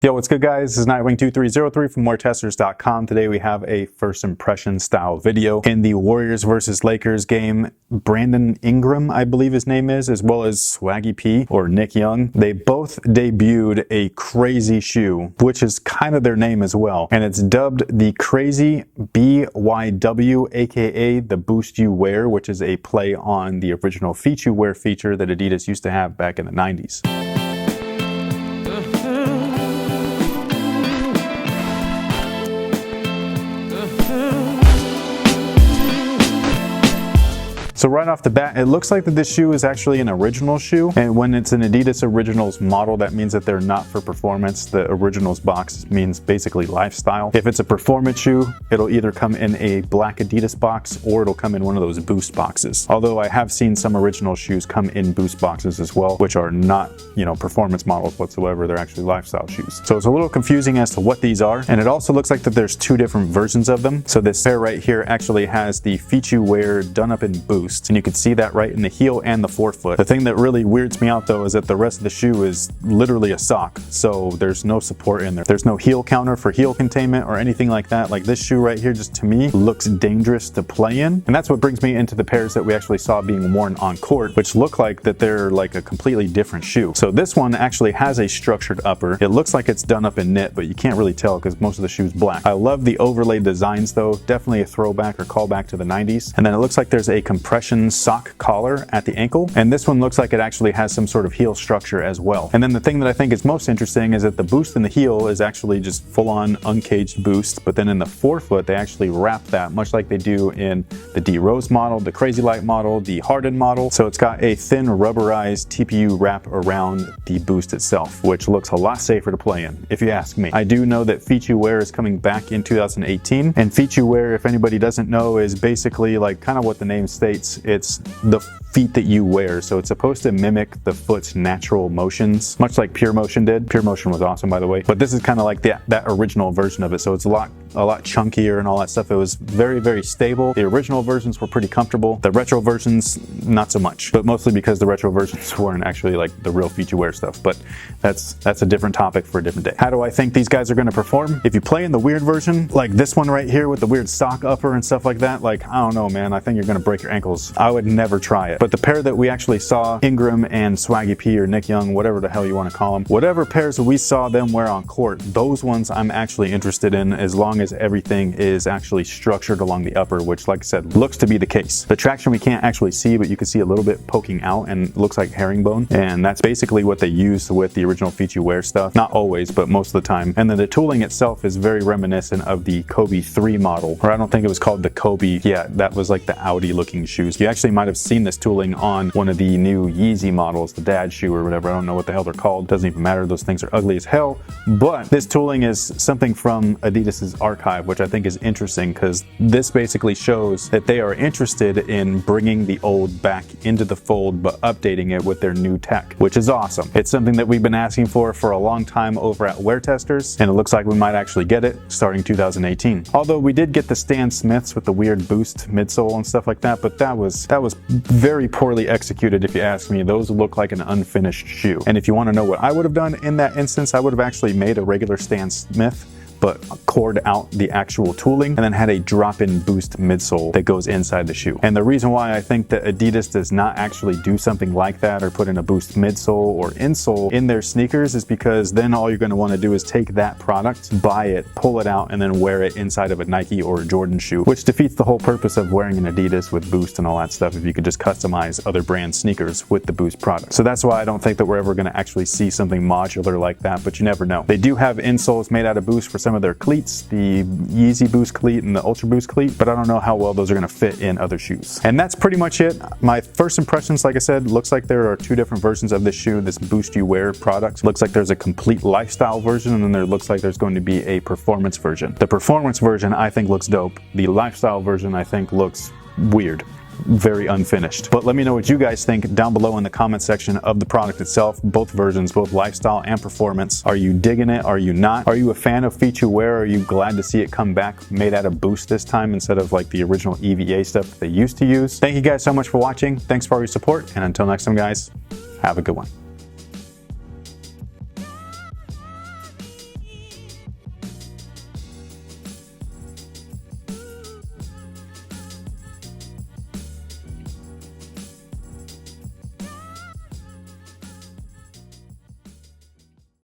Yo, what's good guys? This is Nightwing2303 from WearTesters.com. Today we have a first impression style video. In the Warriors versus Lakers game, Brandon Ingram, I believe his name is, as well as Swaggy P or Nick Young, they both debuted a crazy shoe, which is kind of their name as well. And it's dubbed the Crazy BYW, aka the Boost You Wear, which is a play on the original Feet You Wear feature that Adidas used to have back in the 90s. So right off the bat, it looks like that this shoe is actually an original shoe. And when it's an Adidas Originals model, that means that they're not for performance. The Originals box means basically lifestyle. If it's a performance shoe, it'll either come in a black Adidas box or it'll come in one of those Boost boxes. Although I have seen some original shoes come in Boost boxes as well, which are not, performance models whatsoever. They're actually lifestyle shoes. So it's a little confusing as to what these are. And it also looks like that there's two different versions of them. So this pair right here actually has the Feet You Wear done up in Boost. And you can see that right in the heel and the forefoot. The thing that really weirds me out though is that the rest of the shoe is literally a sock. So there's no support in there. There's no heel counter for heel containment or anything like that. Like this shoe right here, just to me, looks dangerous to play in. And that's what brings me into the pairs that we actually saw being worn on court, which look like that they're like a completely different shoe. So this one actually has a structured upper. It looks like it's done up in knit, but you can't really tell because most of the shoe's black. I love the overlay designs though. Definitely a throwback or callback to the 90s. And then it looks like there's a compression sock collar at the ankle, and this one looks like it actually has some sort of heel structure as well. And then the thing that I think is most interesting is that the boost in the heel is actually just full-on uncaged boost, but then in the forefoot they actually wrap that much like they do in the D Rose model, the Crazy Light model, the Hardened model. So it's got a thin rubberized TPU wrap around the boost itself, which looks a lot safer to play in if you ask me. I do know that Feet You Wear is coming back in 2018, and Feet You Wear, if anybody doesn't know, is basically like kind of what the name states. It's the feet that you wear. So it's supposed to mimic the foot's natural motions, much like Pure Motion did. Pure Motion was awesome, by the way. But this is kind of like that original version of it. So it's a lot chunkier and all that stuff. It was very, very stable. The original versions were pretty comfortable. The retro versions, not so much. But mostly because the retro versions weren't actually like the real Feet You Wear stuff. But that's a different topic for a different day. How do I think these guys are going to perform? If you play in the weird version, like this one right here with the weird sock upper and stuff like that, like, I don't know, man. I think you're going to break your ankles. I would never try it. But the pair that we actually saw, Ingram and Swaggy P or Nick Young, whatever the hell you want to call them, whatever pairs that we saw them wear on court, those ones I'm actually interested in as long as everything is actually structured along the upper, which, like I said, looks to be the case. The traction we can't actually see, but you can see a little bit poking out and looks like herringbone. And that's basically what they use with the original Feet You Wear stuff. Not always, but most of the time. And then the tooling itself is very reminiscent of the Kobe 3 model, or I don't think it was called the Kobe. Yeah, that was like the Audi looking shoes. You actually might have seen this tooling on one of the new Yeezy models, the dad shoe or whatever. I don't know what the hell they're called. Doesn't even matter. Those things are ugly as hell. But this tooling is something from Adidas's archive, which I think is interesting because this basically shows that they are interested in bringing the old back into the fold, but updating it with their new tech, which is awesome. It's something that we've been asking for a long time over at WearTesters, and it looks like we might actually get it starting 2018. Although we did get the Stan Smiths with the weird boost midsole and stuff like that, but that was very poorly executed if you ask me. Those look like an unfinished shoe. And if you want to know what I would have done in that instance, I would have actually made a regular Stan Smith, but cored out the actual tooling and then had a drop-in boost midsole that goes inside the shoe. And the reason why I think that Adidas does not actually do something like that or put in a boost midsole or insole in their sneakers is because then all you're going to want to do is take that product, buy it, pull it out, and then wear it inside of a Nike or a Jordan shoe, which defeats the whole purpose of wearing an Adidas with boost and all that stuff if you could just customize other brand sneakers with the boost product. So that's why I don't think that we're ever going to actually see something modular like that, but you never know. They do have insoles made out of boost for some of their cleats, the Yeezy Boost cleat and the Ultra Boost cleat, but I don't know how well those are going to fit in other shoes. And that's pretty much it. My first impressions, like I said, looks like there are two different versions of this shoe, this Boost You Wear product. Looks like there's a complete lifestyle version, and then there looks like there's going to be a performance version. The performance version I think looks dope. The lifestyle version I think looks weird. Very unfinished. But let me know what you guys think down below in the comment section of the product itself, both versions, both lifestyle and performance. Are you digging it? Are you not? Are you a fan of Feet You Wear? Are you glad to see it come back made out of boost this time instead of like the original EVA stuff that they used to use? Thank you guys so much for watching. Thanks for all your support, and until next time guys, have a good one.